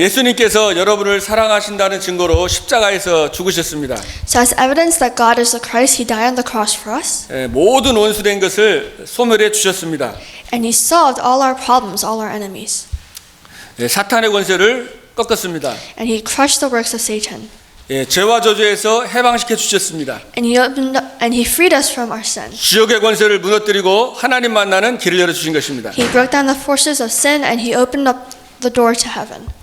예수님께서 여러분을 사랑하신다는 증거로 십자가에서 죽으셨습니다. So as evidence that God is the Christ, He died on the cross for us, 모든 원수된 것을 소멸해 주셨습니다. and He solved all our problems, all our enemies, 사탄의 권세를 꺾었습니다. and He crushed the works of Satan, 죄와 저주에서 해방시켜 주셨습니다. and He freed us from our sin. 지옥의 권세를 무너뜨리고 하나님 만나는 길을 열어 주신 것입니다. He broke down the forces of sin, and He opened up the door to heaven.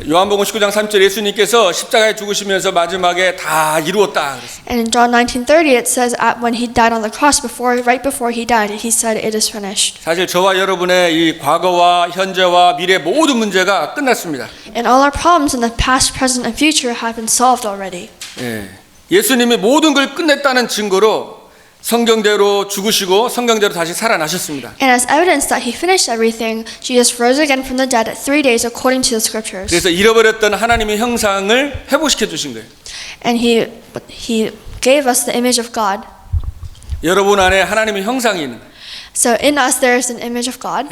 요한복음 19장 3절 예수님께서 십자가에 죽으시면서 마지막에 다 이루었다 그랬습니다. And in John 19:30 it says when He died on the cross, right before He died, He said, "It is finished." 사실 저와 여러분의 이 과거와 현재와 미래 모든 문제가 끝났습니다. And all our problems in the past, present, and future have been solved already. 예수님이 모든 걸 끝냈다는 증거로 성경대로 죽으시고 성경대로 다시 살아나셨습니다. And as evidence that He finished everything, Jesus rose again from the dead at 3 days according to the scriptures. 그래서 잃어버렸던 하나님의 형상을 회복시켜 주신 거예요. And He gave us the image of God. 여러분 안에 하나님의 형상이 있는 거예요. So in us there is an image of God.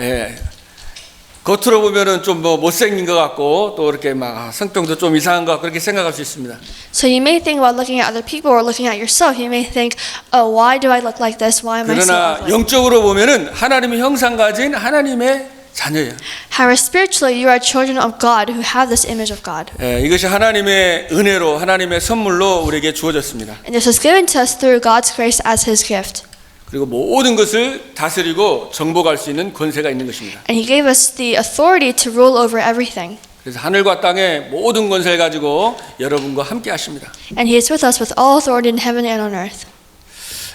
겉으로 보면은 좀 못생긴 것 같고 또 이렇게 막 성격도 좀 이상한 것 같고 그렇게 생각할 수 있습니다. So you may think about looking at other people or looking at yourself. You may think, "Oh, why do I look like this? Why am I so 그러나 ugly?" 영적으로 보면은 하나님의 형상 가진 하나님의 자녀예요. However, spiritually, you are children of God who have this image of God. 이것이 하나님의 은혜로 하나님의 선물로 우리에게 주어졌습니다. And this was given to us through God's grace as His gift. 그리고 모든 것을 다스리고 정복할 수 있는 권세가 있는 것입니다. And He gave us the authority to rule over everything. 그래서 하늘과 땅의 모든 권세를 가지고 여러분과 함께 하십니다. And He is with us with all authority in heaven and on earth.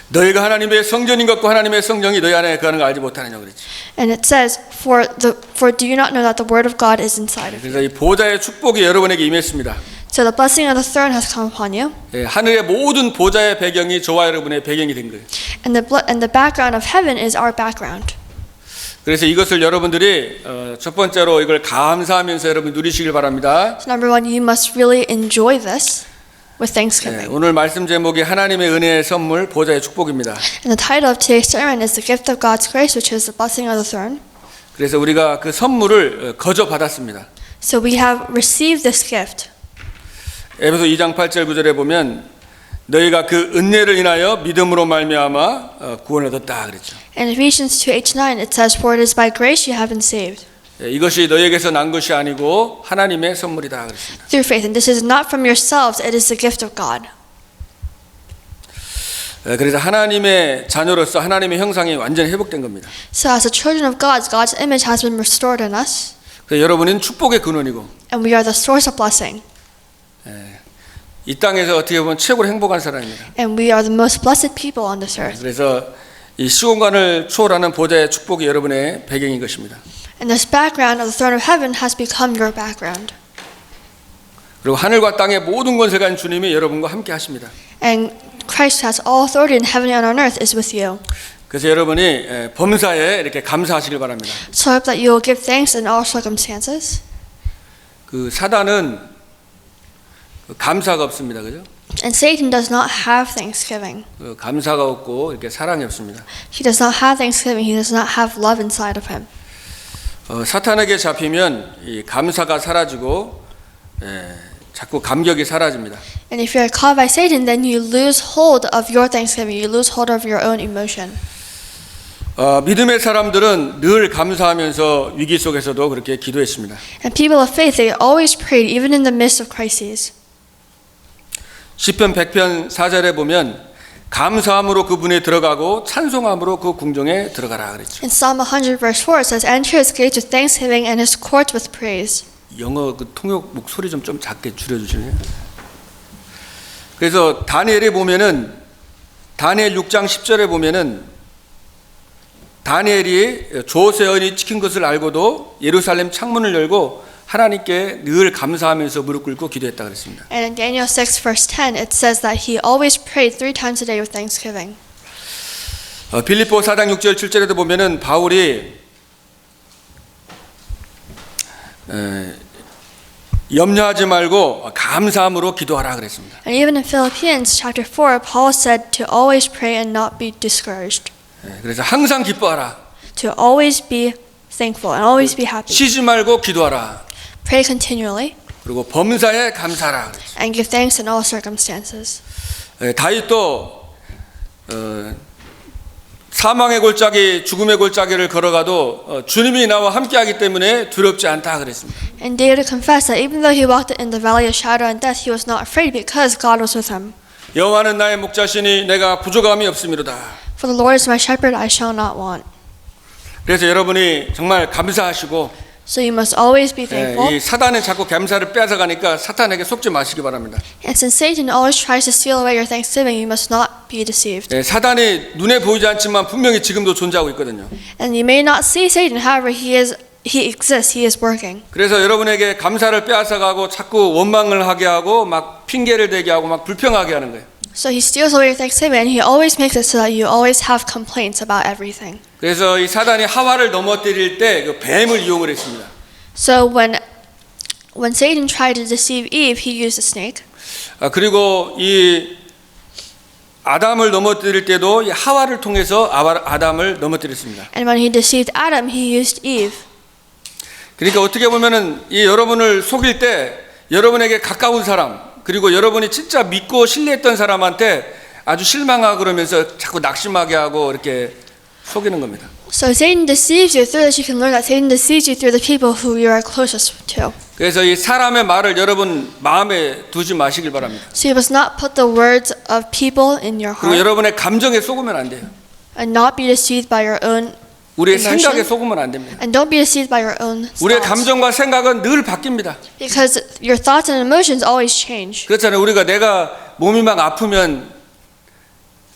너희가 하나님의 성전인 것과 하나님의 성령이 너희 안에 거하는 걸 알지 못하느냐고 그랬지. And it says, For do you not know that the word of God is inside of you? 그래서 이 보좌의 축복이 여러분에게 임했습니다. So the blessing of the throne has come upon you. 하늘의 모든 보좌의 배경이 저와 여러분의 배경이 된 거예요. And the background of heaven is our background. 그래서 이것을 여러분들이 첫 번째로 이걸 감사하면서 여러분 누리시길 바랍니다. So number one, you must really enjoy this with thanksgiving. 오늘 말씀 제목이 하나님의 은혜의 선물 보좌의 축복입니다. And the title of today's sermon is The Gift of God's Grace, which is the blessing of the throne. 그래서 우리가 그 선물을 거저 받았습니다. So we have received this gift. 에베소 2장 8절 9절에 보면 너희가 그 은혜를 인하여 믿음으로 말미암아 구원을 얻었다 그랬죠. In Ephesians 2:8-9 it says, For it is by grace you have been saved. 이것이 너희에게서 난 것이 아니고 하나님의 선물이다 그랬습니다. Through faith, and this is not from yourselves, it is the gift of God. 그래서 하나님의 자녀로서 하나님의 형상이 완전히 회복된 겁니다. So as the children of God, God's image has been restored in us, 그래서 여러분은 축복의 근원이고 and we are the source of blessing. 이 땅에서 어떻게 보면 최고로 행복한 사람입니다. And we are the most blessed people on this earth. 그래서 이 시공간을 초월하는 보좌의 축복이 여러분의 배경인 것입니다. And this background of the throne of heaven has become your background. 그리고 하늘과 땅의 모든 권세가 있는 주님이 여러분과 함께 하십니다. And Christ has all authority in heaven and on earth is with you. 그래서 여러분이 범사에 이렇게 감사하시길 바랍니다. So I hope that you will give thanks in all circumstances. 그 사단은 감사가 없습니다, 그죠? And Satan does not have thanksgiving. 감사가 없고 이렇게 사랑이 없습니다. He does not have thanksgiving. He does not have love inside of him. 사탄에게 잡히면 이 감사가 사라지고 자꾸 감격이 사라집니다. And if you're caught by Satan, then you lose hold of your thanksgiving. You lose hold of your own emotion. 믿음의 사람들은 늘 감사하면서 위기 속에서도 그렇게 기도했습니다. And people of faith, they always prayed, even in the midst of crises. 시편 100편 4절에 보면 감사함으로 그분에 들어가고 찬송함으로 그 궁정에 들어가라 그랬죠. In Psalm 100 verse 4 it says, Enter his gates with thanksgiving and his courts with praise. 영어 그 통역 목소리 좀 작게 줄여주실래요? 그래서 다니엘에 보면은 다니엘 6장 10절에 보면은 다니엘이 조세언이 지킨 것을 알고도 예루살렘 창문을 열고 하나님께 늘 감사하면서 무릎 꿇고 기도했다 그랬습니다. And in Daniel 6 verse 10 it says that he always prayed 3 times a day with thanksgiving. 빌립보 4장 6절 7절에도 보면은 바울이 염려하지 말고 감사함으로 기도하라 그랬습니다. And even in Philippians chapter 4 Paul said to always pray and not be discouraged. 그래서 항상 기뻐하라. To always be thankful and always be happy. 쉬지 말고 기도하라. Pray continually 그리고 범사에 감사하라. 그랬죠. and give thanks in all circumstances. 다윗도 사망의 골짜기, 죽음의 골짜기를 걸어가도 주님이 나와 함께하기 때문에 두렵지 않다 그랬습니다. And David confessed that even though he walked in the valley of shadow and death, he was not afraid because God was with him. 여호와는 나의 목자시니 내가 부족함이 없음이로다. For the Lord is my shepherd, I shall not want. 그래서 여러분이 정말 감사하시고 So you must always be thankful. 이 사단은 자꾸 감사를 빼앗아가니까 사탄에게 속지 마시기 바랍니다. And since Satan always tries to steal away your thanksgiving, you must not be deceived. 사단이 눈에 보이지 않지만 분명히 지금도 존재하고 있거든요. And you may not see Satan, however, he exists, he is working. 그래서 여러분에게 감사를 빼앗아가고 자꾸 원망을 하게 하고 막 핑계를 대게 하고 막 불평하게 하는 거예요. So he steals away your thanksgiving, and he always makes it so that you always have complaints about everything. 그래서 이 사단이 하와를 넘어뜨릴 때 그 뱀을 이용을 했습니다. So when Satan tried to deceive Eve, he used a snake. 그리고 이 아담을 넘어뜨릴 때도 이 하와를 통해서 아담을 넘어뜨렸습니다. And when he deceived Adam, he used Eve. 그러니까 어떻게 보면은 이 여러분을 속일 때 여러분에게 가까운 사람 그리고 여러분이 진짜 믿고 신뢰했던 사람한테 아주 실망하고 그러면서 자꾸 낙심하게 하고 이렇게 속이는 겁니다. So Satan deceives you. Through this, you can learn that Satan deceives you through the people who you are closest to. 그래서 이 사람의 말을 여러분 마음에 두지 마시길 바랍니다. So you must not put the words of people in your 그리고 heart, 여러분의 감정에 속으면 안 돼요. and not be deceived by your own 우리의 emotion. 생각에 속으면 안 됩니다. And don't be deceived by your own 우리의 thoughts. 감정과 생각은 늘 바뀝니다. Because your thoughts and emotions always change. 그렇잖아요. 우리가 내가 몸이 막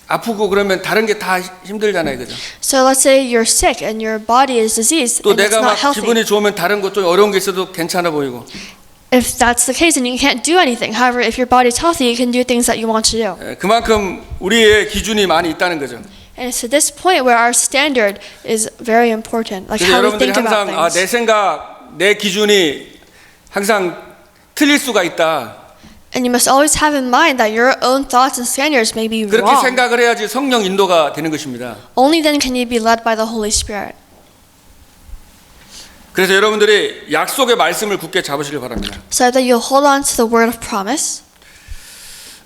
아프고 그러면 다른 게 다 힘들잖아요. 그죠? So let's say you're sick and your body is diseased 또 and it's 내가 막 not healthy. 기분이 좋으면 다른 것 좀 어려운 게 있어도 괜찮아 보이고. If that's the case, then you can't do anything. However, if your body's healthy, you can do things that you want to do. 그만큼 우리의 기준이 많이 있다는 거죠. And it's to this point where our standard is very important, like 그래서 how we 여러분들이 think about 항상 내 things. 생각, 내 기준이 항상 틀릴 수가 있다. And you must always have in mind that your own thoughts and standards may be 그렇게 wrong. 생각을 해야지 성령 인도가 되는 것입니다. Only then can you be led by the Holy Spirit. 그래서 여러분들이 약속의 말씀을 굳게 잡으시길 바랍니다. So that you'll hold on to the word of promise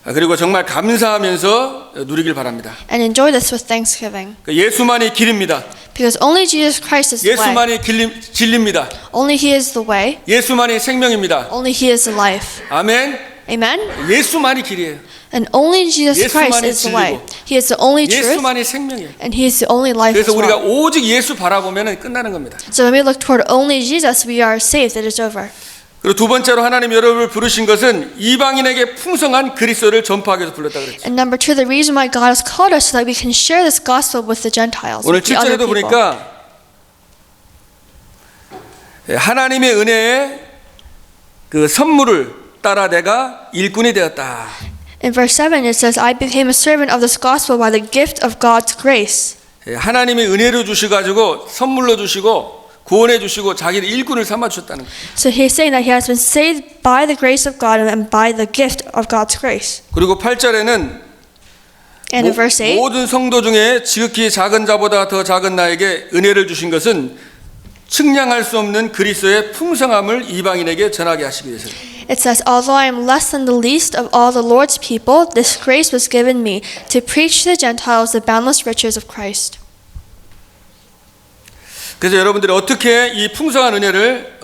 그리고 정말 감사하면서 누리길 바랍니다. and enjoy this with thanksgiving. 예수만이 길입니다. Because only Jesus Christ is the way. 예수만이 진리입니다. Only He is the way. 예수만이 생명입니다. Only He is the life. 아멘. Amen? 예수만이 길이에요. And only Jesus Christ 예수만이 is the way. 진리고. He is the only truth. 예수만이 생명이에요. And He is the only life as 그래서 우리가 well. 오직 예수 바라보면 끝나는 겁니다. So when we look toward only Jesus, we are saved. It is over. 그리고 두 번째로 하나님 여러분을 부르신 것은 이방인에게 풍성한 그리스도를 전파하기 위해서 불렀다 그랬죠. And number two, the reason why God has called us so that we can share this gospel with the Gentiles, 오늘 with the other 7절에도 people. 보니까 하나님의 은혜의 그 선물을 따라 내가 일꾼이 되었다. In verse 7 it says, I became a servant of this gospel by the gift of God's grace. 하나님이 은혜로 주셔가지고 선물로 주시고 구원해 주시고 자기를 일꾼을 삼아 주셨다는 거예요. So he's saying that he has been saved by the grace of God and by the gift of God's grace. 그리고 8절에는 And in verse 8, 모든 성도 중에 지극히 작은 자보다 더 작은 나에게 은혜를 주신 것은 측량할 수 없는 그리스도의 풍성함을 이방인에게 전하게 하시기 위해서. it says, Although I am less than the least of all the Lord's people, this grace was given me to preach to the Gentiles the boundless riches of Christ. 그래서 여러분들이 어떻게 이 풍성한 은혜를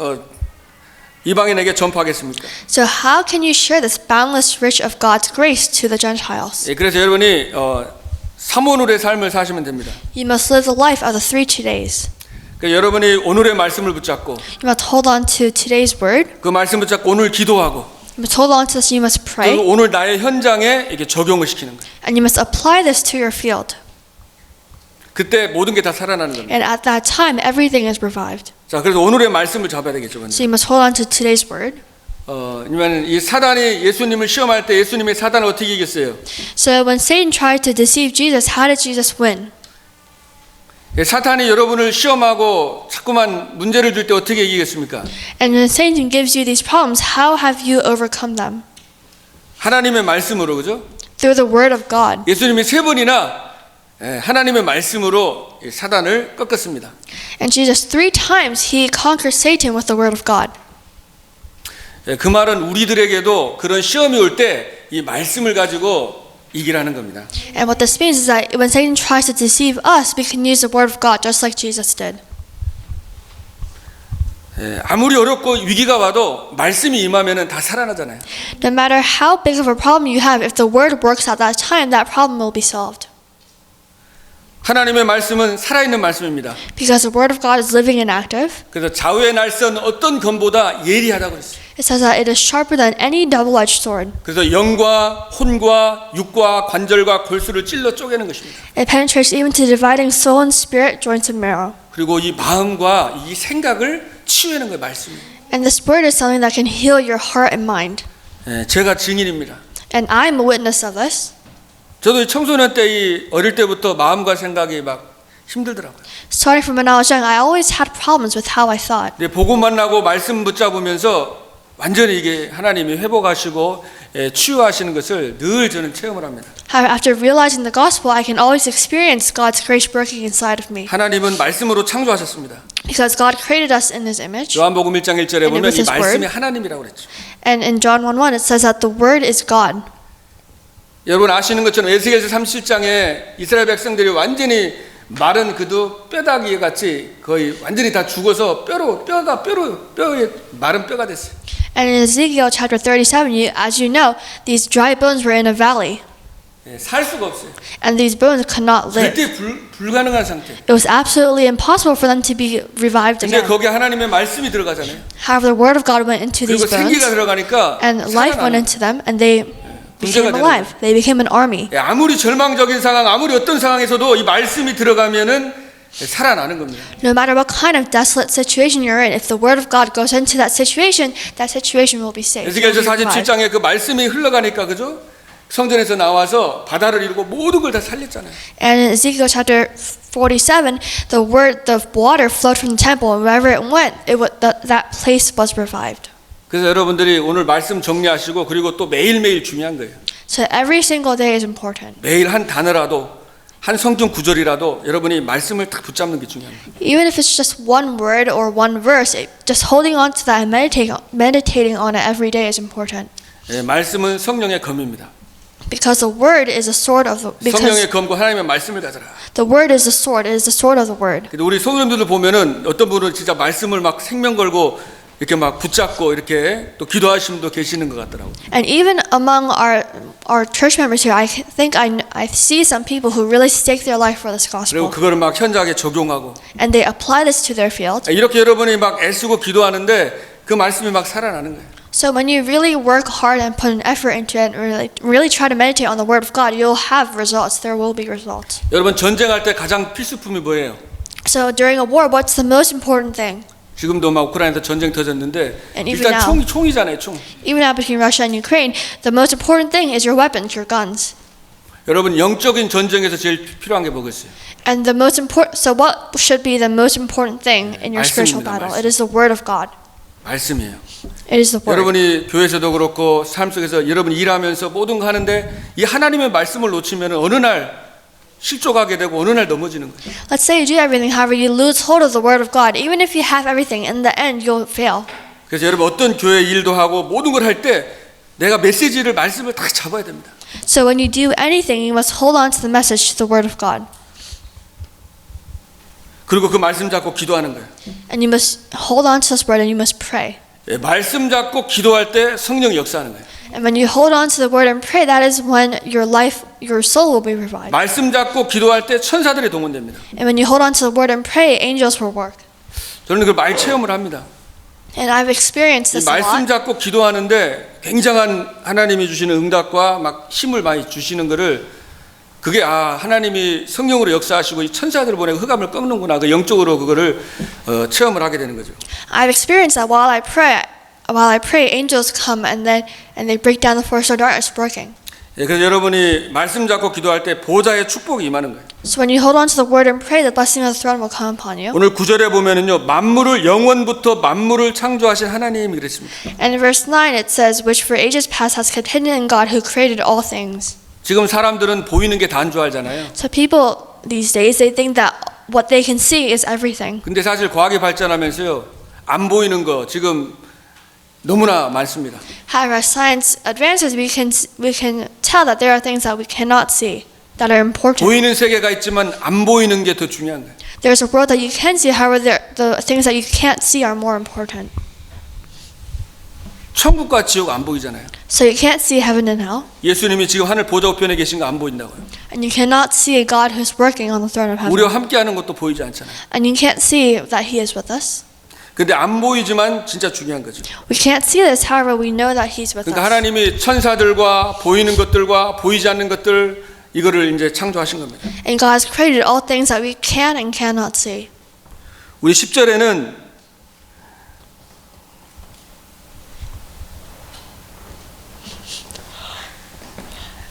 이방인에게 전파하겠습니까? So how can you share this boundless rich of God's grace to the Gentiles? 그래서 여러분이 삼오늘의 삶을 사시면 됩니다. You must live the life of the 3 todays. 그러니까 여러분이 오늘의 말씀을 붙잡고 You must hold on to today's word. 그 말씀 붙잡고 오늘 기도하고 You must hold on to this. You must pray. 또 오늘 나의 현장에 이렇게 적용을 시키는 거예요. And you must apply this to your field. 그때 모든 게 다 살아나는 겁니다. And at that time, everything is revived. 자, 그래서 오늘의 말씀을 잡아야 되겠죠. So you must hold on to today's word. 왜냐면 이 사단이 예수님을 시험할 때 예수님이 사단을 어떻게 이겼어요? So when Satan tried to deceive Jesus, how did Jesus win? 사탄이 여러분을 시험하고 자꾸만 문제를 줄 때 어떻게 이기겠습니까? And when Satan gives you these problems, how have you overcome them? 하나님의 말씀으로, 그죠? Through the word of God. 예수님이 3번이나 하나님의 말씀으로 사단을 꺾었습니다. And Jesus 3 times he conquered Satan with the word of God. 그 말은 우리들에게도 그런 시험이 올 때 이 말씀을 가지고 이기라는 겁니다. And what this means is that when Satan tries to deceive us, we can use the word of God just like Jesus did. 아무리 어렵고 위기가 와도 말씀이 임하면은 다 살아나잖아요. No matter how big of a problem you have, if the word works at that time, that problem will be solved. 하나님의 말씀은 살아있는 말씀입니다. Because the word of God is living and active. 그래서 좌우의 날선 어떤 검보다 예리하다고 했어요. It says that it is sharper than any double-edged sword. 그래서 영과 혼과 육과 관절과 골수를 찔러 쪼개는 것입니다. It penetrates even to dividing soul and spirit, joints and marrow. 그리고 이 마음과 이 생각을 치유하는 거예요, 말씀이. And this word is something that can heal your heart and mind. 제가 증인입니다. And I'm a witness of this. 저도 청소년 때 이 어릴 때부터 마음과 생각이 막 힘들더라고요. Starting from when I was young, I always had problems with how I thought. 근데 복음 만나고 말씀 붙잡으면서 완전히 이게 하나님이 회복하시고 치유하시는 것을 늘 저는 체험을 합니다. However, after realizing the gospel, I can always experience God's grace working inside of me. 하나님은 말씀으로 창조하셨습니다. Because God created us in His image. 요한복음 1장 1절에 And it 보면 was 이 His 말씀이 word. 하나님이라고 그랬죠. And in John 1:1, it says that the word is God. 여러분 아시는 것처럼 에스겔서 37장에 이스라엘 백성들이 완전히 마른 그도 뼈다귀 같이 거의 완전히 다 죽어서 뼈에 마른 뼈가 됐어요. And in Ezekiel chapter 37, as you know, these dry bones were in a valley. 살 수가 없어요. And these bones could not live. 절대 불가능한 상태. It was absolutely impossible for them to be revived 근데 again. 거기에 하나님의 말씀이 들어가잖아요. However, the word of God went into 그리고 these 생기가 bones, 들어가니까 and life went 살아나는 into them, and they became 되는 alive. They became an army. 아무리 절망적인 상황, 아무리 어떤 상황에서도 이 말씀이 들어가면은 살아나는 겁니다. No matter what kind of desolate situation you're in, if the word of God goes into that situation will be saved. It will 에스겔서 be revived. 47장에 그 말씀이 흘러가니까 그죠? 성전에서 나와서 바다를 이루고 모든 걸 다 살렸잖아요. And in Ezekiel chapter 47, the water flowed from the temple, and wherever it went, that place was revived. 그래서 여러분들이 오늘 말씀 정리하시고 그리고 또 매일매일 중요한 거예요. So every single day is important. 매일 한 단어라도 한 성경 구절이라도 여러분이 말씀을 딱 붙잡는 게 중요합니다. Even if it's just one word or one verse, just holding on to that and meditating on it every day is important. 말씀은 성령의 검입니다. Because the word is a sword of 성령의 검과 하나님의 말씀을 가져라. the word is a sword. It is the sword of the word. 근데 우리 성도님들 보면은 어떤 분은 진짜 말씀을 막 생명 걸고 이렇게 막 붙잡고 이렇게 또 기도하시는 분도 계시는 것 같더라고요. And even among our church members here, I think I see some people who really stake their life for this 그리고 gospel, 그거를 막 현장에 적용하고 and they apply this to their field. 이렇게 여러분이 막 애쓰고 기도하는데 그 말씀이 막 살아나는 거예요. So when you really work hard and put an effort into it, and really try to meditate on the word of God, you'll have results. There will be results. 여러분 전쟁할 때 가장 필수품이 뭐예요? So during a war, what's the most important thing? 지금도 막 우크라이나에서 전쟁 터졌는데 And even 일단 now. 총이잖아요, 총. Even now between Russia and Ukraine, the most important thing is your weapons, your guns. 여러분 영적인 전쟁에서 제일 필요한 게 뭐겠어요? And the most important, so what should be the most important thing in your spiritual 말씀입니다, battle? 말씀. It is the word of God. 말씀이에요. It is the word. 여러분이 교회에서도 그렇고 삶 속에서 여러분 일하면서 모든 거 하는데 이 하나님의 말씀을 놓치면 어느 날 실족하게 되고 어느 날 넘어지는 거예요. Let's say you do everything, however, you lose hold of the word of God. Even if you have everything, in the end, you'll fail. 그래서 여러분 어떤 교회 일도 하고 모든 걸 할 때 내가 메시지를 말씀을 다 잡아야 됩니다. So when you do anything, you must hold on to the message, to the word of God. 그리고 그 말씀 잡고 기도하는 거예요. And you must hold on to this word, and you must pray. 말씀 잡고 기도할 때 성령이 역사하는 거예요. And when you hold on to the word and pray, that is when your soul will be revived. 말씀 잡고 기도할 때 천사들이 동원됩니다. And when you hold on to the word and pray, angels will work. 저는 그걸 많이 체험을 합니다. And I've experienced 이 this a 말씀 lot. 잡고 기도하는데 굉장한 하나님이 주시는 응답과 막 힘을 많이 주시는 거를 그게 하나님이 성령으로 역사하시고 이 천사들을 보내고 흑암을 꺾는구나. 그 영적으로 그거를 체험을 하게 되는 거죠. I've experienced that while I pray, angels come and they break down the force of darkness working. 그래서 여러분이 말씀 잡고 기도할 때 보좌의 축복이 임하는 거예요. So when you hold on to the word and pray, the blessing of the throne will come upon you. 오늘 9절에 보면은요. 만물을 영원부터 만물을 창조하신 하나님이 그랬습니다. And in verse 9 it says, which for ages past has kept hidden in God who created all things. 지금 사람들은 보이는 게 다인 줄 알잖아요. So people these days, they think that what they can see is everything. 근데 사실 과학이 발전하면서요. 안 보이는 거 지금 너무나 많습니다. However, as science advances, we can tell that there are things that we cannot see that are important. 보이는 세계가 있지만 안 보이는 게 더 중요한 거예요. There's a world that you can see, however, the things that you can't see are more important. 천국과 지옥 안 보이잖아요. So you can't see heaven and hell, 예수님이 지금 하늘 보좌 우편에 계신 거 안 보인다고요. and you cannot see a God who's working on the throne of heaven. 우리와 함께하는 것도 보이지 않잖아요. And you can't see that He is with us. 근데 안 보이지만 진짜 중요한 거죠. We can't see this, however, we know that He's with 그러니까 us. 하나님이 천사들과 보이는 것들과 보이지 않는 것들 이거를 이제 창조하신 겁니다. And God has created all things that we can and cannot see. 우리 10절에는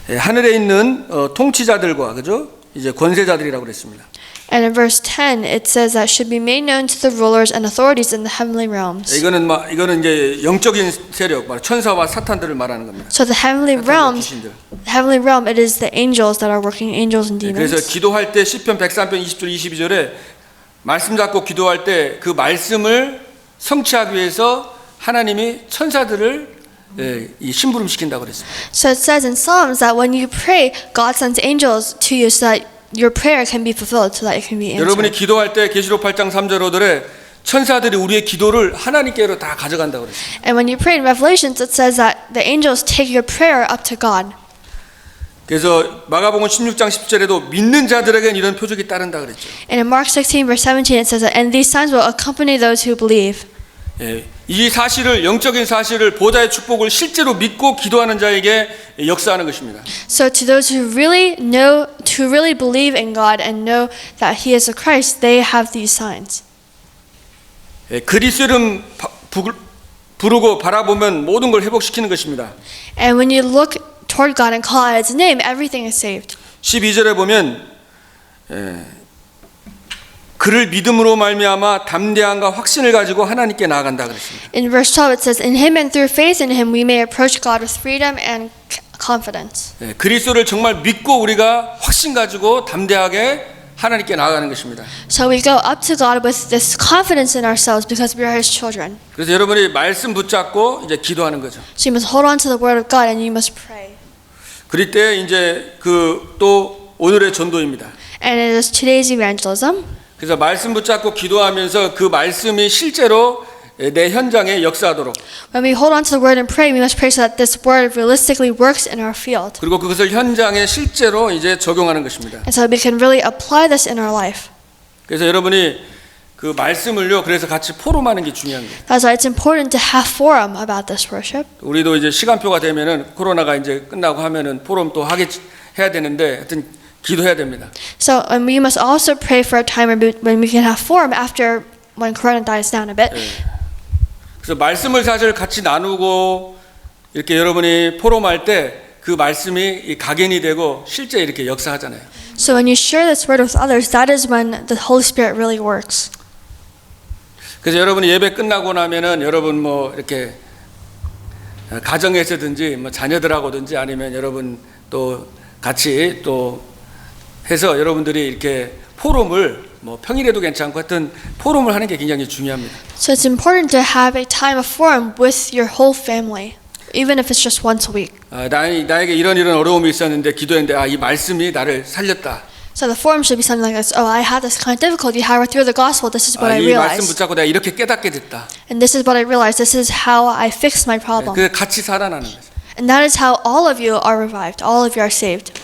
하늘에 있는 통치자들과 그죠? 이제 권세자들이라고 그랬습니다. And in verse 10, it says that should be made known to the rulers and authorities in the heavenly realms. 이거는 이제 영적인 세력, 천사와 사탄들을 말하는 겁니다. So the heavenly realms, 귀신들. heavenly realm, it is the angels that are working, angels and 그래서 demons. 기도할 때 시편 103편 20절 22절에 말씀 잡고 기도할 때 그 말씀을 성취하기 위해서 하나님이 천사들을 이 심부름 시킨다고 그랬습니다. So it says in Psalms that when you pray, God sends angels to you so that your prayer can be fulfilled, so that it can be 여러분이 answered. 기도할 때 계시록 8장 3절 5절에 천사들이 우리의 기도를 하나님께로 다 가져간다고 그랬습니다. And when you pray in Revelations, it says that the angels take your prayer up to God. 그래서 마가복음 16장 10절에도 믿는 자들에게는 이런 표적이 따른다 그랬죠. And in Mark 16, verse 17, it says that, and these signs will accompany those who believe. 이 사실을 영적인 사실을 보좌의 축복을 실제로 믿고 기도하는 자에게 역사하는 것입니다. So to those who really know, to really believe in God and know that He is the Christ, they have these signs. 그리스도 이름 부르고 바라보면 모든 걸 회복시키는 것입니다. And when you look toward God and call out His name, everything is saved. 12절에 보면 그를 믿음으로 말미암아 담대함과 확신을 가지고 하나님께 나아간다 그랬습니다. In verse 12, it says, in Him and through faith in Him, we may approach God with freedom and confidence. 그리스도를 정말 믿고 우리가 확신 가지고 담대하게 하나님께 나아가는 것입니다. So we go up to God with this confidence in ourselves because we are His children. 그래서 여러분이 말씀 붙잡고 이제 기도하는 거죠. So you must hold on to the Word of God and you must pray. 그럴 때 이제 또 오늘의 전도입니다. And it is today's evangelism. 그래서 말씀 붙잡고 기도하면서 그 말씀이 실제로 내 현장에 역사하도록. When we hold on to the Word and pray, we must pray so that this Word realistically works in our field. 그리고 그것을 현장에 실제로 이제 적용하는 것입니다. And so we can really apply this in our life. 그래서 여러분이 그 말씀을요. 그래서 같이 포럼하는 게 중요한 거예요. That's why it's important to have forum about this worship. 우리도 이제 시간표가 되면은 코로나가 이제 끝나고 하면은 포럼 또 해야 되는데 하여튼 기도해야 됩니다. So we must also pray for a time when we can have forum after when Corona dies down a bit. 그래서 말씀을 사실 같이 나누고 이렇게 여러분이 포럼할 때 그 말씀이 각인이 되고 실제 이렇게 역사하잖아요. So when you share this word with others, that is when the Holy Spirit really works. 그래서 여러분이 예배 끝나고 나면은 여러분 뭐 이렇게 가정에서든지 뭐 자녀들하고든지 아니면 여러분 또 같이 또 해서 여러분들이 이렇게 포럼을 뭐 평일에도 괜찮고 하여튼 포럼을 하는 게 굉장히 중요합니다. So it's important to have a time of forum with your whole family, even if it's just once a week. 나에게 이런 어려움이 있었는데 기도했는데 이 말씀이 나를 살렸다. So the forum should be something like this. Oh, I had this kind of difficulty. However, through the gospel, this is what I 이 말씀 realized. 붙잡고 내가 이렇게 깨닫게 됐다. And this is what I realized. This is how I fixed my problem. 그 같이 살아나는 거죠. And that is how all of you are revived. All of you are saved.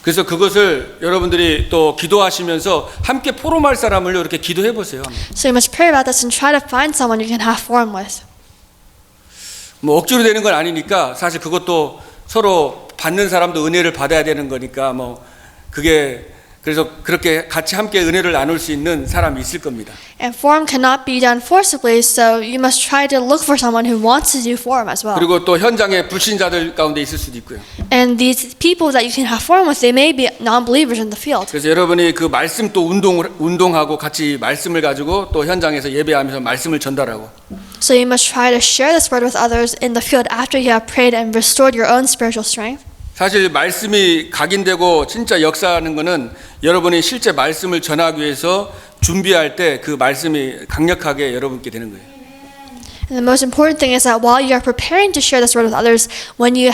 그래서 그것을 여러분들이 또 기도하시면서 함께 포럼할 사람을요 이렇게 기도해 보세요. So you must pray about this and try to find someone you can have forum with. 뭐 억지로 되는 건 아니니까 사실 그것도 서로 받는 사람도 은혜를 받아야 되는 거니까 뭐 그게 그래서 그렇게 같이 함께 은혜를 나눌 수 있는 사람이 있을 겁니다. And forum cannot be done forcibly, so you must try to look for someone who wants to do forum as well. 그리고 또 현장에 불신자들 가운데 있을 수도 있고요. And these people that you can have forum with, they may be non-believers in the field. 그래서 여러분이 그 말씀 또 운동하고 같이 말씀을 가지고 또 현장에서 예배하면서 말씀을 전달하고. So you must try to share this word with others in the field after you have prayed and restored your own spiritual strength. 사실 말씀이 각인되고 진짜 역사하는 것은 여러분이 실제 말씀을 전하기 위해서 준비할 때 그 말씀이 강력하게 여러분께 되는 거예요. And the most important thing is that while you are preparing to share this word with others, when you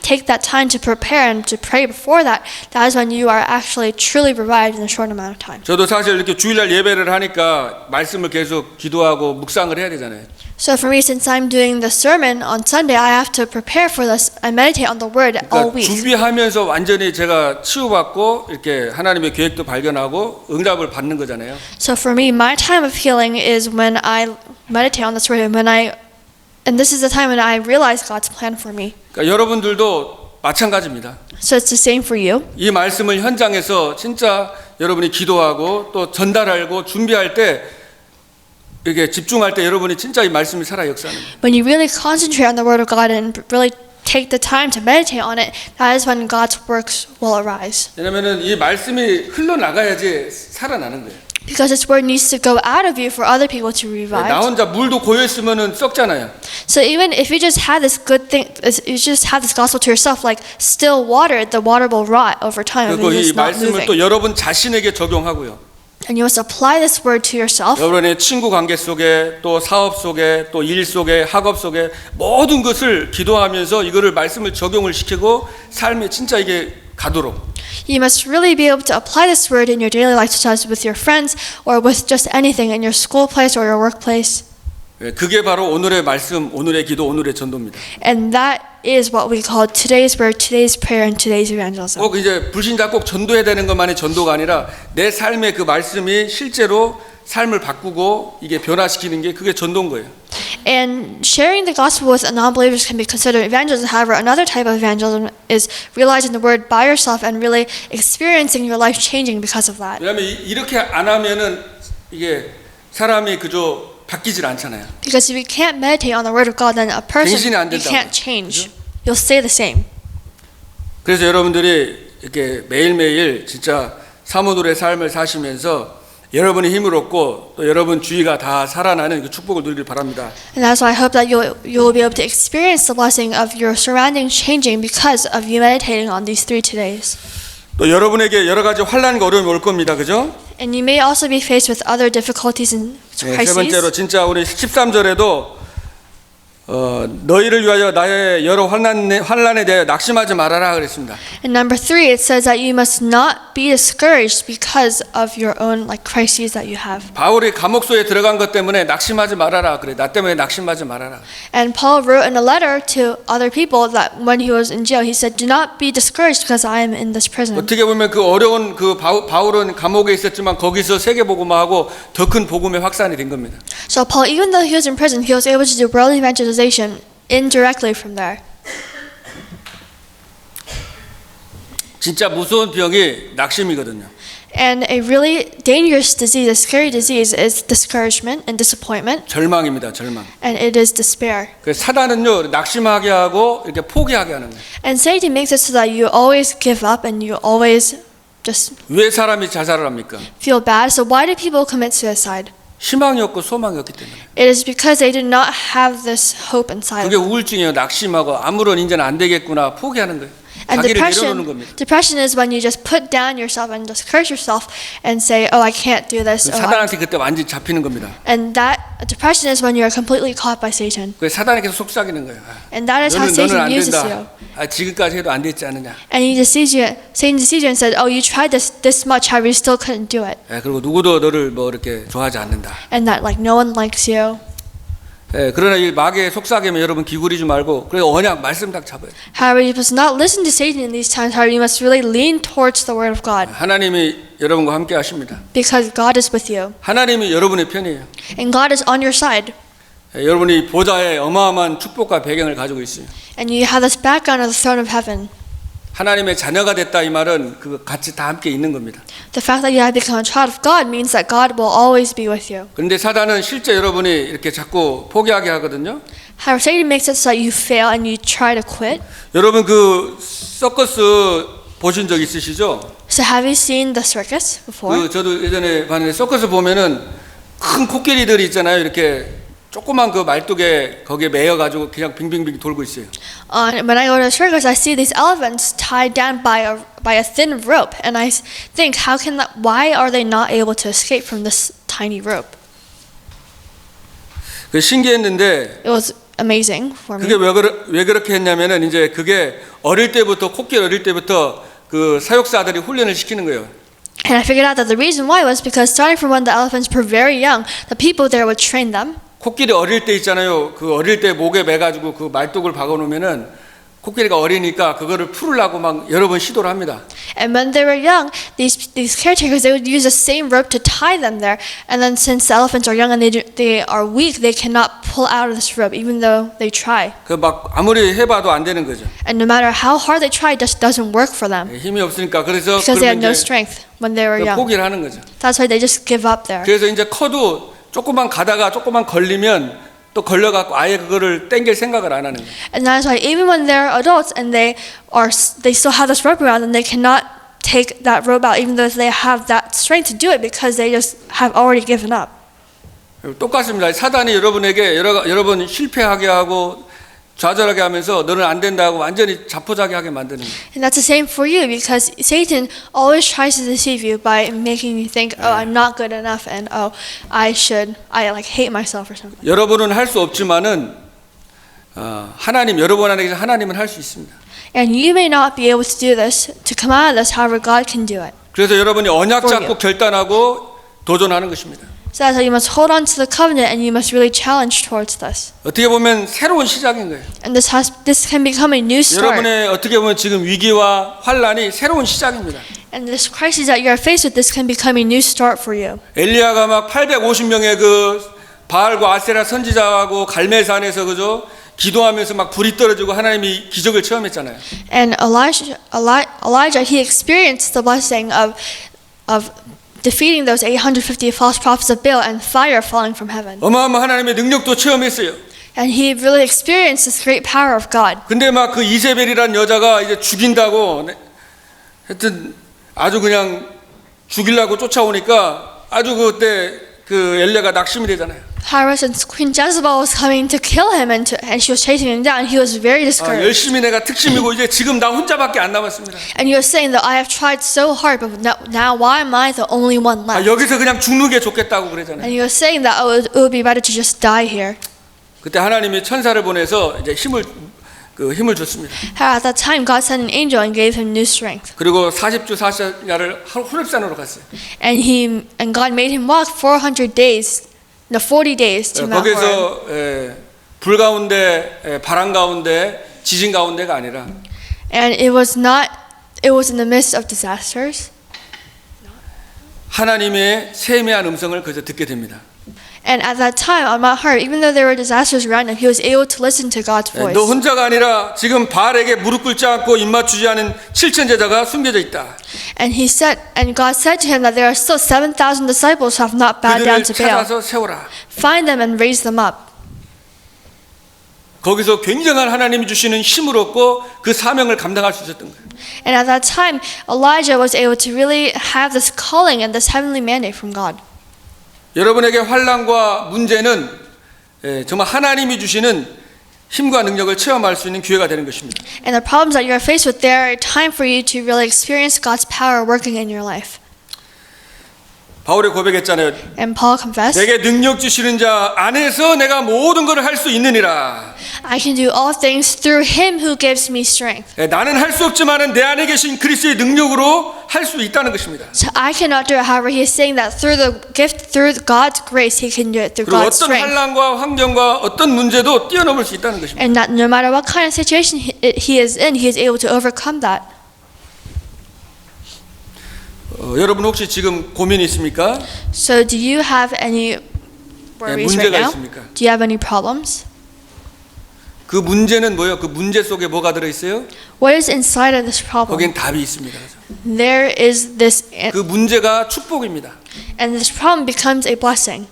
take that time to prepare and to pray before that, that is when you are actually truly revived in a short amount of time. 저도 사실 이렇게 주일날 예배를 하니까 말씀을 계속 기도하고 묵상을 해야 되잖아요. So for me, since I'm doing the sermon on Sunday, I have to prepare for this and meditate on the word all 그러니까 week. 준비하면서 완전히 제가 치유받고 이렇게 하나님의 계획도 발견하고 응답을 받는 거잖아요. So for me, my time of healing is when I meditate on this word and this is the time when I realize God's plan for me. 그러니까 여러분들도 마찬가지입니다. So it's the same for you. 이 말씀을 현장에서 진짜 여러분이 기도하고 또 전달하고 준비할 때 이렇게 집중할 때 여러분이 진짜 이 말씀이 살아 역사하는 거예요. When you really concentrate on the word of God and really take the time to meditate on it, that is when God's works will arise. 왜냐면은 이 말씀이 흘러나가야지 살아나는 거예요. Because this word needs to go out of you for other people to 나 revive. 혼자 물도 고여 있으면은 썩잖아요. So even if you just had this good thing, you just had this gospel to yourself, like still water, the water will rot over time if 그리고 이 it's not 말씀을 moving. 또 여러분 자신에게 적용하고요. And you must apply this word to yourself. 여러분의 친구 관계 속에 또 사업 속에 또 일 속에 학업 속에 모든 것을 기도하면서 이거를 말씀을 적용을 시키고 삶에 진짜 이게 가도록. You must really be able to apply this word in your daily life, such as with your friends or with just anything in your school place or your workplace. 그게 바로 오늘의 말씀, 오늘의 기도, 오늘의 전도입니다. And that is what we call today's word, today's prayer, and today's evangelism. 꼭 이제 불신자 꼭 전도해야 되는 것만이 전도가 아니라 내 삶의 그 말씀이 실제로 삶을 바꾸고 이게 변화시키는 게 그게 전도인 거예요. And sharing the gospel with non-believers can be considered evangelism. However, another type of evangelism is realizing the word by yourself and really experiencing your life changing because of that. 왜냐하면 이렇게 안 하면은 이게 사람이 그저 바뀌질 않잖아요. Because if you can't meditate on the word of God, then a person, 갱신이 안 you 된다고. can't change. You'll stay the same. 그래서 여러분들이 이렇게 매일매일 진짜 사모들의 삶을 사시면서 여러분의 힘을 얻고 또 여러분 주위가 다 살아나는 그 축복을 누리길 바랍니다. And that's why I hope that you'll be able to experience the blessing of your surroundings changing because of you meditating on these 3 todays. 또 여러분에게 여러 가지 환난과 어려움이 올 겁니다. 그죠? And you may also be faced with other difficulties and 세 crises. 번째로 진짜 우리 13절에도 너희를 위하여 나의 여러 환난에 대하여 낙심하지 말아라 그랬습니다. And number 3, it says that you must not be discouraged because of your own like crises that you have. 바울이 감옥소에 들어간 것 때문에 낙심하지 말아라 그래. 나 때문에 낙심하지 말아라. And Paul wrote in a letter to other people that when he was in jail, he said, "Do not be discouraged because I am in this prison." 어떻게 보면 그 어려운 그 바울은 감옥에 있었지만 거기서 세계 복음화하고 더 큰 복음의 확산이 된 겁니다. So Paul, even though he was in prison, he was able to do world evangelization indirectly from there. 진짜 무서운 병이 낙심이거든요. And a really dangerous disease, a scary disease, is discouragement and disappointment, 절망입니다. 절망. and it is despair. 그 사단은요 낙심하게 하고 이렇게 포기하게 하는 거예요. And Satan makes it so that you always give up and you always just 왜 사람이 자살을 합니까? feel bad. So why do people commit suicide? 희망이 없고 소망이 없기 때문에. It is because they do not have this hope inside 그게 of them. 우울증이에요. 낙심하고 아무런 이제는 안 되겠구나 포기하는 거예요. And 자기를 내려놓는 겁니다. depression is when you just put down yourself and just curse yourself and say, "Oh, I can't do this." Oh, 사단한테 그때 완전히 잡히는 겁니다. and that depression is when you are completely caught by Satan. 그 사단이 계속 속삭이는 거예요. And that is how 너는 Satan 안 uses 된다. you. 지금까지 해도 안 됐지 않느냐. And he deceives you. Satan deceives you and said, "Oh, you tried this much, however, you still couldn't do it." 그리고 누구도 너를 뭐 이렇게 좋아하지 않는다. And that like no one likes you. 그러나 이 마귀의 속삭임에 여러분 기울이지 말고 그래 언약 말씀 딱 잡아요. However, you must not listen to Satan in these times. However, you must really lean towards the Word of God 하나님이 여러분과 함께 하십니다. because God is with you 하나님이 여러분의 편이에요. and God is on your side. 여러분이 보좌의 어마어마한 축복과 배경을 가지고 있어요. And you have this background of the throne of heaven. 하나님의 자녀가 됐다 이 말은 그 같이 다 함께 있는 겁니다. The fact that you have become a child of God means that God will always be with you. 그런데 사단은 실제 여러분이 이렇게 자꾸 포기하게 하거든요. However, Satan makes it so that you fail and you try to quit. 여러분 그 서커스 보신 적 있으시죠? So have you seen the circus before? 저도 예전에 봤는데 서커스 보면은 큰 코끼리들이 있잖아요. 이렇게 조그만 그 말뚝에 거기에 매여 가지고 그냥 빙빙빙 돌고 있어요. When I go to the circus, I see these elephants tied down by a thin rope, and I think, why are they not able to escape from this tiny rope? 그 신기했는데 It was amazing for me. 그게 왜 그렇게 했냐면은 이제 그게 어릴 때부터 코끼리 어릴 때부터 그 사육사들이 훈련을 시키는 거예요. And I figured out that the reason why was because starting from when the elephants were very young, the people there would train them. 코끼리 어릴 때 있잖아요. 그 어릴 때 목에 매가지고 그 말뚝을 박아놓으면은 코끼리가 어리니까 그거를 풀으려고 막 여러 번 시도를 합니다. And when they were young, these caretakers, they would use the same rope to tie them there. And then since the elephants are young and they are weak, they cannot pull out of this rope even though they try. 그 막 아무리 해봐도 안 되는 거죠. And no matter how hard they try, it just doesn't work for them 힘이 없으니까 그래서 because they had 그러면 no 이제 strength when they were young. 포기를 하는 거죠. That's why they just give up there. 그래서 이제 커도 조금만 가다가 조금만 걸리면 또 걸려갖고 아예 그거를 땡길 생각을 안 하는 거예요. And that's why even when they're adults and they still have this rope around them, they cannot take that rope out even though they have that strength to do it because they just have already given up. 똑같습니다. 사단이 여러분에게 여러 번 실패하게 하고 좌절하게 하면서 너는 안 된다 하고 완전히 자포자기하게 만드는 거예요. And that's the same for you because Satan always tries to deceive you by making you think, oh, I'm not good enough and oh, I like hate myself or something. 여러분은 할 수 없지만은 여러분 안에 하나님은 할 수 있습니다. And you may not be able to do this, to come out of this, however God can do it. 그래서 여러분이 언약 For 잡고 you. 결단하고 도전하는 것입니다. So that's why you must hold on to the covenant and you must really challenge towards this. 어떻게 보면 새로운 시작인 거예요. And this can become a new start. 여러분의 어떻게 보면 지금 위기와 환란이 새로운 시작입니다. And this crisis that you are faced with, this can become a new start for you. 엘리야가 막 850명의 그 바알과 아세라 선지자하고 갈멜산에서 그죠? 기도하면서 막 불이 떨어지고 하나님이 기적을 체험했잖아요. And Elijah, he experienced the blessing of defeating those 850 false prophets of Baal and fire falling from heaven. 어마어마한 하나님의 능력도 체험했어요. And he really experienced this great power of God. 근데 막 그 이세벨이란 여자가 이제 죽인다고 하여튼 아주 그냥 죽이려고 쫓아오니까 아주 그때 그 엘리야가 낙심이 되잖아요. However, since Queen Jezebel was coming to kill him and she was chasing him down, he was very discouraged. 열심히 내가 특심이고 이제 지금 나 혼자밖에 안 남았습니다. And he was saying that I have tried so hard, but now why am I the only one left? 여기서 그냥 죽는 게 좋겠다고 그러잖아요. And he was saying that it would be better to just die here. 그때 하나님이 천사를 보내서 이제 힘을 줬습니다. At that time, God sent an angel and gave him new strength. 그리고 40주 40야를 호렙산으로 갔어요. And God made him walk 40 days to Mount Horeb. 거기서 불 가운데, 바람 가운데, 지진 가운데가 아니라 And it was in the midst of disasters. 하나님의 세미한 음성을 거기서 듣게 됩니다. And at that time on Mount Horeb, even though there were disasters around him, he was able to listen to God's voice. 너 혼자가 아니라 지금 바알에게 무릎 꿇지 않고 입맞추지 않은 7천 제자가 숨겨져 있다. And God said to him that there are still 7,000 disciples who have not bowed down 그들을 to Baal. 찾아서 세워라. Find them and raise them up. 거기서 굉장한 하나님이 주시는 힘을 얻고 그 사명을 감당할 수 있었던 거예요. And at that time, Elijah was able to really have this calling and this heavenly mandate from God. 여러분에게 환난과 문제는 정말 하나님이 주시는 힘과 능력을 체험할 수 있는 기회가 되는 것입니다. And the problems that you are faced with, there are time for you to really experience God's power working in your life. 바울이 고백했잖아요. And Paul confessed, 내게 능력 주시는 자 안에서 내가 모든 것을 할 수 있느니라. I can do all things through him who gives me strength. 나는 할 수 없지만은 내 안에 계신 그리스도의 능력으로 할 수 있다는 것입니다. So I cannot do it. However, he is saying that through the gift, through God's grace, he can do it through 그리고 God's 어떤 strength. 환난과 환경과 어떤 문제도 뛰어넘을 수 있다는 것입니다. And that no matter what kind of situation he is in, he is able to overcome that. 여러분 혹시 지금 고민이 있습니까? So do you have any worries right 문제가 now? 있습니까? Do you have any problems? 그 문제는 뭐예요? 그 문제 속에 뭐가 들어 있어요? What is inside of this problem? 거기엔 답이 있습니다. There is this, 그 문제가 축복입니다. and this problem becomes a blessing.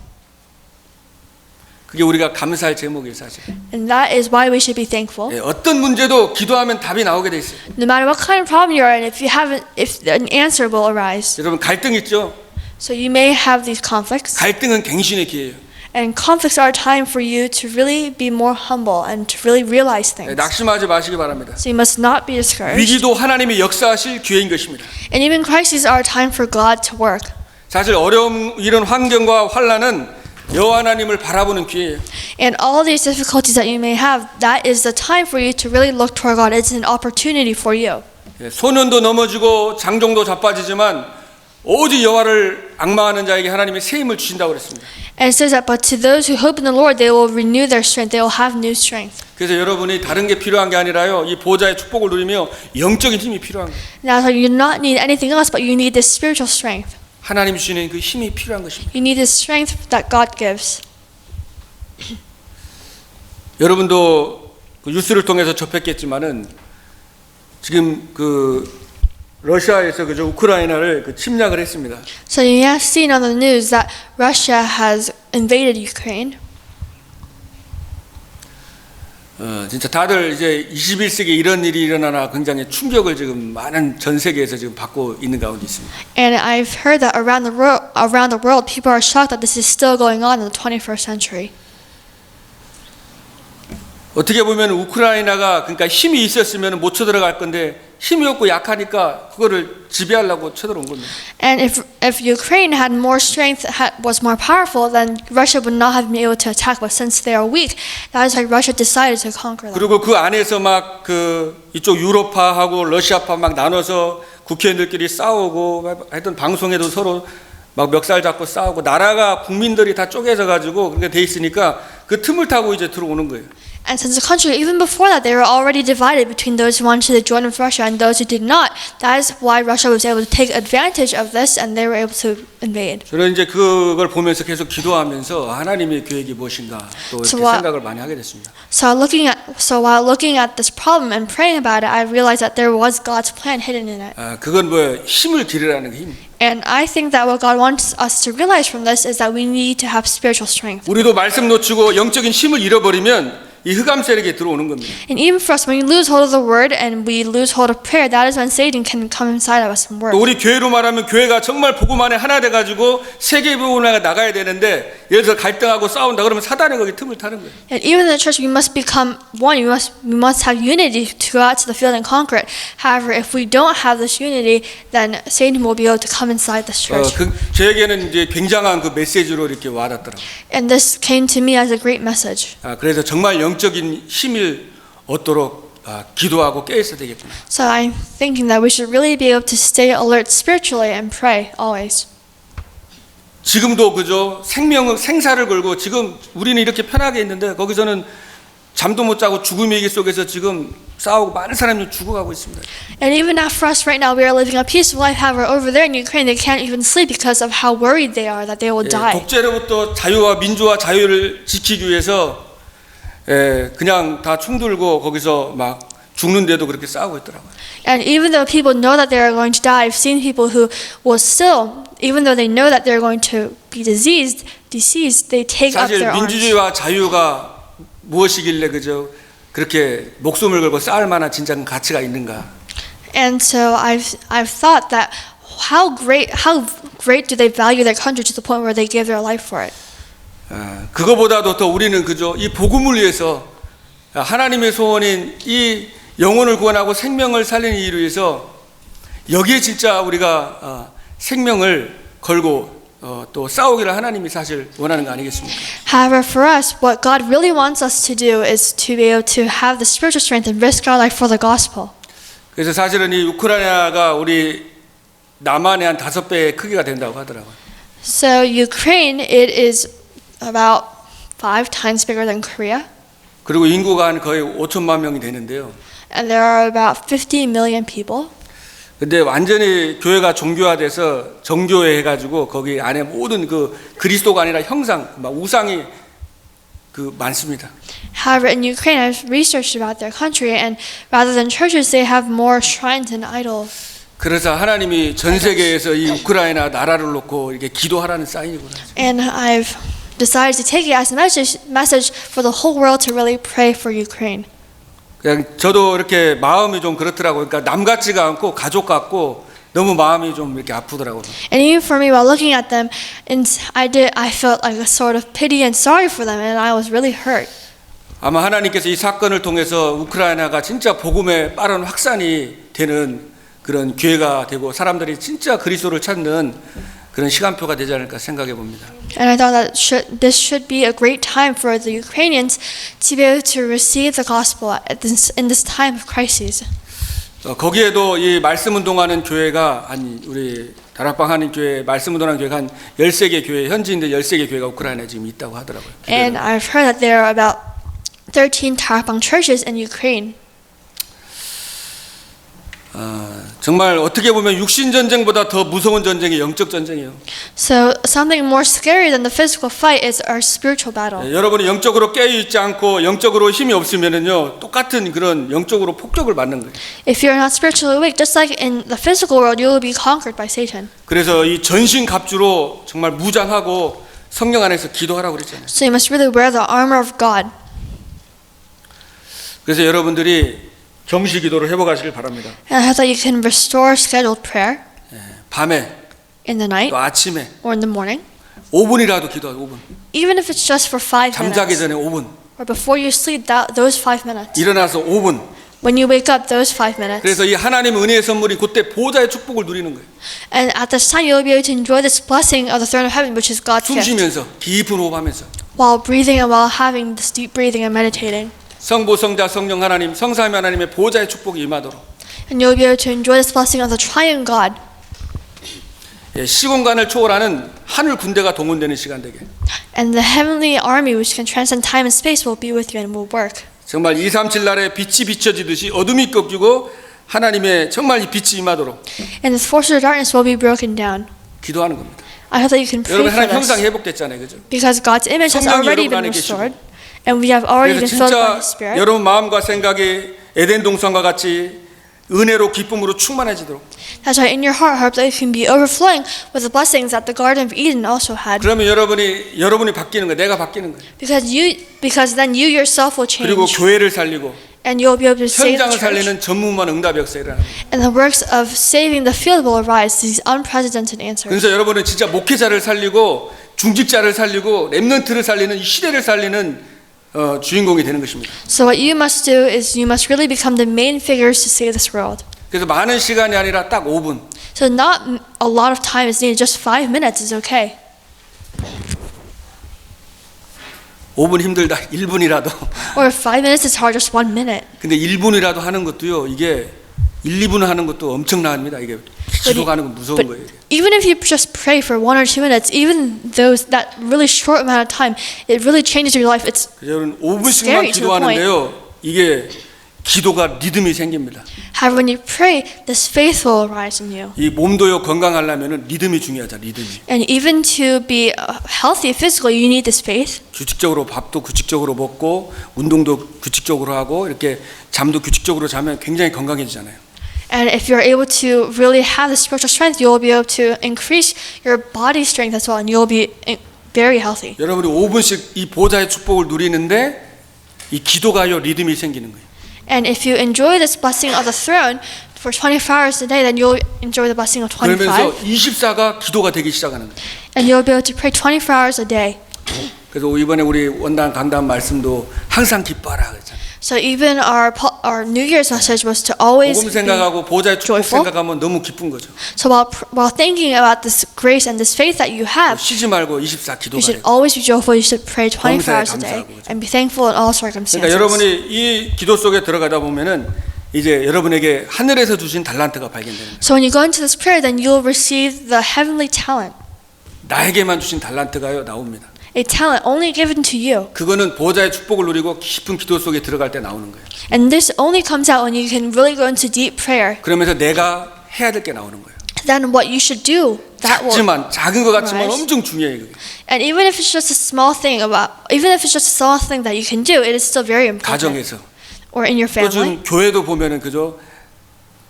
그게 우리가 감사할 제목이에요, 사실. And that is why we should be thankful. 어떤 문제도 기도하면 답이 나오게 돼 있어요. No matter what kind of problem you're in, if an answer will arise. 여러분 갈등 있죠? So you may have these conflicts. 갈등은 갱신의 기회예요. And conflicts are a time for you to really be more humble and to really realize things. 낙심하지 마시기 바랍니다. So you must not be discouraged. 위기도 하나님이 역사하실 기회인 것입니다. And even crises are a time for God to work. 사실 어려움 이런 환경과 환난은 여호와 하나님을 바라보는 기회예요. And all these difficulties that you may have, that is the time for you to really look toward God. It's an opportunity for you. 예, 소년도 넘어지고 장정도 자빠지지만 오직 여호와를 앙망하는 자에게 하나님이 새 힘을 주신다고 그랬습니다. And it says that, but to those who hope in the Lord, they will renew their strength. They will have new strength. 그래서 여러분이 다른 게 필요한 게 아니라요, 이 보좌의 축복을 누리며 영적인 힘이 필요한 거예요. Now, so you do not need anything else, but you need this spiritual strength. 하나님 주시는 그 힘이 필요한 것입니다. You need this strength that God gives. 여러분도 그 뉴스를 통해서 접했겠지만은 지금 그 러시아에서 그저 우크라이나를 그 침략을 했습니다. So you have seen on the news that Russia has invaded Ukraine. 진짜 다들 이제 21세기에 이런 일이 일어나나 굉장히 충격을 지금 많은 전 세계에서 지금 받고 있는 가운데 있습니다. And I've heard that around the world, people are shocked that this is still going on in the 21st century. 어떻게 보면 우크라이나가 그러니까 힘이 있었으면 못 쳐들어갈 건데 힘이 없고 약하니까 그거를 지배하려고 쳐들어온 겁니다. And if Ukraine had more strength, was more powerful, then Russia would not have been able to attack. But since they are weak, that is why Russia decided to conquer them. 그리고 그 안에서 막 그 이쪽 유럽파하고 러시아파 막 나눠서 국회의원들끼리 싸우고 하여튼 방송에도 서로 막 멱살 잡고 싸우고 나라가 국민들이 다 쪼개져 가지고 그렇게 돼 있으니까 그 틈을 타고 이제 들어오는 거예요. And since the country, even before that, they were already divided between those who wanted to join with Russia and those who did not. That is why Russia was able to take advantage of this, and they were able to invade. 저는 이제 그걸 보면서 계속 기도하면서 하나님의 계획이 무엇인가 또 이렇게 생각을 많이 하게 됐습니다. So while looking at this problem and praying about it, I realized that there was God's plan hidden in it. 그건 뭐예요? 힘을 기르라는 힘. And I think that what God wants us to realize from this is that we need to have spiritual strength. 우리도 말씀 놓치고 영적인 힘을 잃어버리면 이 흑암 세력에 들어오는 겁니다. And even for us, when we lose hold of the word and we lose hold of prayer, that is when Satan can come inside of us and work. 우리 교회로 말하면 교회가 정말 복음 안에 하나 돼가지고 세계 복음에 나가야 되는데 예를 들어 갈등하고 싸운다 그러면 사단이 거기 틈을 타는 거예요. And even in the church, we must become one. We must have unity to go out to the field and conquer it. However, if we don't have this unity, then Satan will be able to come inside this church. 저에게는 이제 굉장한 그 메시지로 이렇게 와닿더라고요. And this came to me as a great message. 그래서 정말 영적인 힘을 얻도록 기도하고 깨 있어야 되겠구나. So I'm thinking that we should really be able to stay alert spiritually and pray always. 지금도 그죠 생사를 걸고 지금 우리는 이렇게 편하게 있는데 거기서는 잠도 못 자고 죽음의 얘기 속에서 지금 싸우고 많은 사람이 죽어가고 있습니다. And even now for us right now, we are living a peaceful life. However, over there in Ukraine, they can't even sleep because of how worried they are that they will die. 독재로부터 자유와 민주화 자유를 지키기 위해서 그냥 다 총 들고 거기서 막 죽는데도 그렇게 싸우고 있더라고요. And even though people know that they are going to die, I've seen people who will still, even though they know that they're going to be deceased, they take up 사실 their arms. 민주주의와 자유가 무엇이길래 그저 그렇게 목숨을 걸고 싸울 만한 진짜 가치가 있는가? And so I've thought that how great do they value their country to the point where they give their life for it. 그거보다도 더 우리는 그저 이 복음을 위해서 하나님의 소원인 이 영혼을 구원하고 생명을 살리는 일을 위해서 여기에 진짜 우리가 생명을 걸고 또 싸우기를 하나님이 사실 원하는 거 아니겠습니까? However, for us, what God really wants us to do is to be able to have the spiritual strength and risk our life for the gospel. 그래서 사실은 이 우크라이나가 우리 남한의 한 5배의 크기가 된다고 하더라고요. So Ukraine, it is about 5 times bigger than Korea. 그리고 인구가 한 거의 5천만 명이 되는데요. And there are about 50 million people. 근데 완전히 교회가 종교화돼서 정교회 해가지고 거기 안에 모든 그 그리스도가 아니라 형상, 막 우상이 그 많습니다. However, in Ukraine, I've researched about their country, and rather than churches, they have more shrines and idols. 그래서 하나님이 전 세계에서 이 우크라이나 나라를 놓고 이렇게 기도하라는 사인이구나. And I've decided to take it as a message for the whole world to really pray for Ukraine. 그냥 저도 이렇게 마음이 좀 그렇더라고요. 그러니까 남 같지가 않고 가족 같고 너무 마음이 좀 이렇게 아프더라고요. And even for me, while looking at them, and I felt like a sort of pity and sorry for them, and I was really hurt. 아마 하나님께서 이 사건을 통해서 우크라이나가 진짜 복음의 빠른 확산이 되는 그런 기회가 되고 사람들이 진짜 그리스도를 찾는 그런 시간표가 되지 않을까 생각해 봅니다. And I thought that this should be a great time for the Ukrainians to be able to receive the gospel in this time of crises. 거기에도 이 말씀 운동하는 교회가 우리 다락방 하는 교회 말씀 운동하는 교회가 한 13개 교회 현지인들 13개 교회가 우크라이나에 지금 있다고 하더라고요. And I've heard that there are about 13 Tarapang churches in Ukraine. 정말 어떻게 보면 육신 전쟁보다 더 무서운 전쟁이 영적 전쟁이에요. So something more scary than the physical fight is our spiritual battle. 여러분이 영적으로 깨어 있지 않고 영적으로 힘이 없으면은요 똑같은 그런 영적으로 폭격을 받는 거예요. If you're not spiritually weak, just like in the physical world, you will be conquered by Satan. 그래서 이 전신 갑주로 정말 무장하고 성령 안에서 기도하라고 그랬잖아요. So you must really wear the armor of God. 그래서 여러분들이 경시 기도를 회복하시길 바랍니다. And I hope that you can restore scheduled prayer 밤에 in the night 또 아침에 or in the morning, 5분이라도 기도하고 5분. even if it's just for 5 잠자기 minutes, 전에 5분. or before you sleep, those 5 minutes. 일어나서 5분. When you wake up, those 5 minutes. 그래서 이 하나님 은혜의 선물이 그때 보좌의 축복을 누리는 거예요. And at this time, you'll be able to enjoy this blessing of the throne of heaven, which is God's 숨 gift, 쉬면서 깊은 호흡하면서 while breathing and while having this deep breathing and meditating. 성부 성자 성령 하나님 성삼위 하나님의 보좌의 축복이 임하도록 And you'll be able to enjoy this blessing of the triune God. 시공간을 초월하는 하늘 군대가 동원되는 시간 되게. And the heavenly army, which can transcend time and space, will be with you and will work. 정말 237 날에 빛이 비춰지듯이 어둠이 꺾이고 하나님의 정말 이 빛이 임하도록 And the forces of darkness will be broken down. 기도하는 겁니다. I hope that you can pray 여러분 for 하나님 형상 this. 회복됐잖아요, 그죠? Because God's image has 성령이 already 여러분 been 안에 계시고. restored. And we have already 그래서 been filled by 진짜 His Spirit. 여러분 마음과 생각이 에덴 동산과 같이 은혜로 기쁨으로 충만해지도록. That's why in your heart, I hope that you can be overflowing with the blessings that the Garden of Eden also had. 그러면 여러분이 바뀌는 거예요. 내가 바뀌는 거예요. Because then you yourself will 그리고 change. 교회를 살리고 And you'll be able to save the 현장을 church. 살리는 전무후무한 응답 역사 일어나는 거예요. And the works of saving the field will arise, these unprecedented answers. 그래서 여러분은 진짜 목회자를 살리고 중직자를 살리고 렘넌트를 살리는 이 시대를 살리는 주인공이 되는 것입니다. So what you must do is you must really become the main figures to save this world. 그래서 많은 시간이 아니라 딱 5분. So not a lot of time is needed, just 5 minutes is okay. 5분 힘들다. 1분이라도. Or if 5 minutes is hard, just 1 minute. 근데 1분이라도 하는 것도요. 이게 1, 2분 하는 것도 엄청납니다. 이게 기도가 하는 건 무서운 거예요. 이게. Even if you just pray for 1 or 2 minutes, even that really short amount of time, it really changes your life. It's 여러분 5분씩만 scary to the 기도하는데요. 이게 기도가 리듬이 생깁니다. however, when you pray, this faith will arise in you. 이 몸도요 건강하려면은 리듬이 중요하다. 리듬이. And even to be healthy physically, you need this faith. 규칙적으로 밥도 규칙적으로 먹고 운동도 규칙적으로 하고 이렇게 잠도 규칙적으로 자면 굉장히 건강해지잖아요. And if you're able to really have the spiritual strength, you'll be able to increase your body strength as well, and you'll be very healthy. 여러분이 5분씩 이 보좌의 축복을 누리는데 이 기도가요 리듬이 생기는 거예요. And if you enjoy this blessing of the throne for 24 hours a day, then you'll enjoy the blessing of 25. 그러면서 24가 기도가 되기 시작하는 거예요. And you'll be able to pray 24 hours a day. 그래서 이번에 우리 원단 강단 말씀도 항상 기뻐하라 그랬잖아요. So even our New Year's message was to always 복음 be. 생각하고 보좌의 축복 joyful. 생각하면 너무 기쁜 거죠. So while thinking about this grace and this faith that you have, 쉬지 말고 24 you 기도가 should 해요. always be joyful. You should pray 24 감사해, hours a day 감사하고, 그죠? and be thankful in all 그러니까 circumstances. 여러분이 이 기도 속에 들어가다 보면은 이제 여러분에게 하늘에서 주신 달란트가 발견되는 거예요. So when you go into this prayer, then you'll receive the heavenly talent. 나에게만 주신 달란트가요 나옵니다. A talent only given to you. 그거는 보좌의 축복을 누리고 깊은 기도 속에 들어갈 때 나오는 거예요. And this only comes out when you can really go into deep prayer. 그러면서 내가 해야 될 게 나오는 거예요. Then what you should do, that will. 작지만 작은 것 같지만 Right. 엄청 중요해요. 그게. And even if it's just a small thing even if it's just a small thing that you can do, it is still very important. 가정에서 Or in your family. 요즘 교회도 보면은 그죠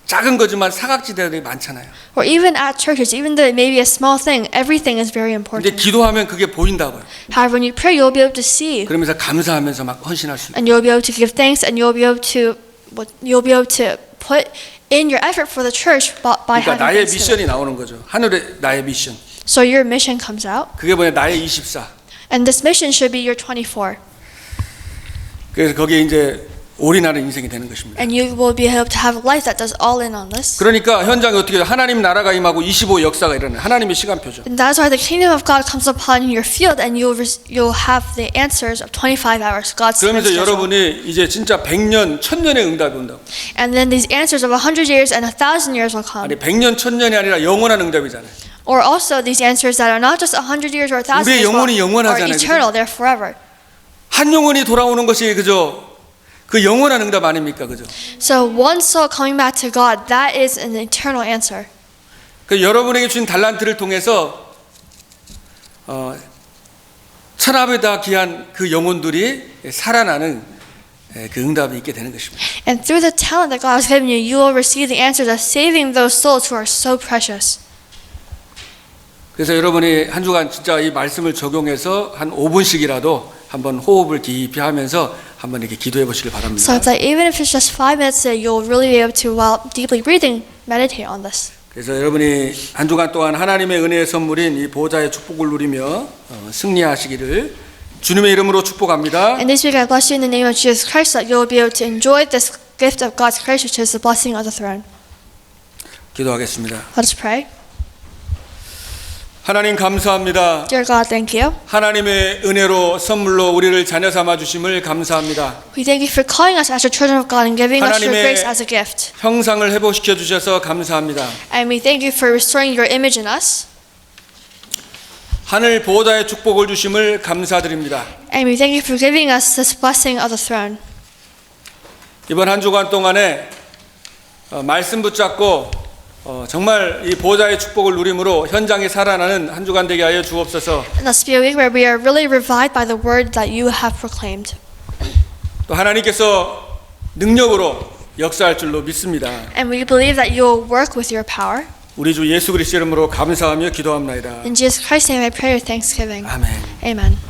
작은 거지만 사각지대들이 많잖아요. Or even at churches, even though it may be a small thing, everything is very 근데 important. 기도하면 그게 보인다고요. However, when you pray, you'll be able to see, 그러면서 감사하면서 막 헌신할 수 있고. and you'll be able to give thanks, and you'll be able to put in your effort for the church by 그러니까 having 나의 thanks to 미션이 it. 나오는 거죠. 하늘의 나의 미션. So your mission comes out, 그게 뭐냐 나의 24. and this mission should be your 24. 그래서 거기에 이제 올인하는 인생이 되는 것입니다. And you will be able to have a life that does all in on this. 그러니까 현장에 어떻게 해요? 하나님 나라가 임하고 25 역사가 일어나는 하나님의 시간표죠. And that's why the kingdom of God comes upon your field, and you'll have the answers of 25 hours. God's time 그러면서 schedule. 여러분이 이제 진짜 100년, 1000년의 응답이 온다고. And then these answers of 100 years and 1,000 years will come. 아니 100년, 1000년이 아니라 영원한 응답이잖아요. Or also these answers that are not just 100 years or 1,000 우리의 years, 영혼이 but are 영원하잖아요, eternal, they're forever. 한 영혼이 돌아오는 것이 그저 그 영원한 응답 아닙니까, 그죠? So one soul coming back to God, that is an eternal answer. 그 여러분에게 주신 달란트를 통해서 천하보다 귀한 그 영혼들이 살아나는 그 응답이 있게 되는 것입니다. And through the talent that God has given you, you will receive the answers of saving those souls who are so precious. 그래서 여러분이 한 주간 진짜 이 말씀을 적용해서 한 5분씩이라도 한번 호흡을 깊이 하면서 한번 이렇게 기도해 보시길 바랍니다. So it's like even if it's just 5 minutes, you'll really be able to, while deeply breathing, meditate on this. 그래서 여러분이 한 주간 동안 하나님의 은혜의 선물인 이 보좌의 축복을 누리며 승리하시기를 주님의 이름으로 축복합니다. And this week I bless you in the name of Jesus Christ, that you'll be able to enjoy this gift of God's grace, which is the blessing of the throne. 기도하겠습니다. Let us pray. 하나님 감사합니다. Dear God, thank you. 하나님의 은혜로 선물로 우리를 자녀 삼아 주심을 감사합니다. We thank you for calling us as your children of God and giving us your 하나님의 grace as a gift. 형상을 회복시켜 주셔서 감사합니다. And we thank you for restoring your image in us. 하늘 보호자의 축복을 주심을 감사드립니다. And we thank you for giving us this blessing of the throne. 이번 한 주간 동안에 말씀 붙잡고 정말 이 보호자의 축복을 누림으로 현장에 살아나는 한 주간 되게 하여 주옵소서. And let's be a week where we are really revived by the word that you have proclaimed. 또 하나님께서 능력으로 역사할 줄로 믿습니다. And we believe that you will work with your power. 우리 주 예수 그리스도 이름으로 감사하며 기도합나이다. In Jesus Christ's name I pray your thanksgiving. 아멘. Amen.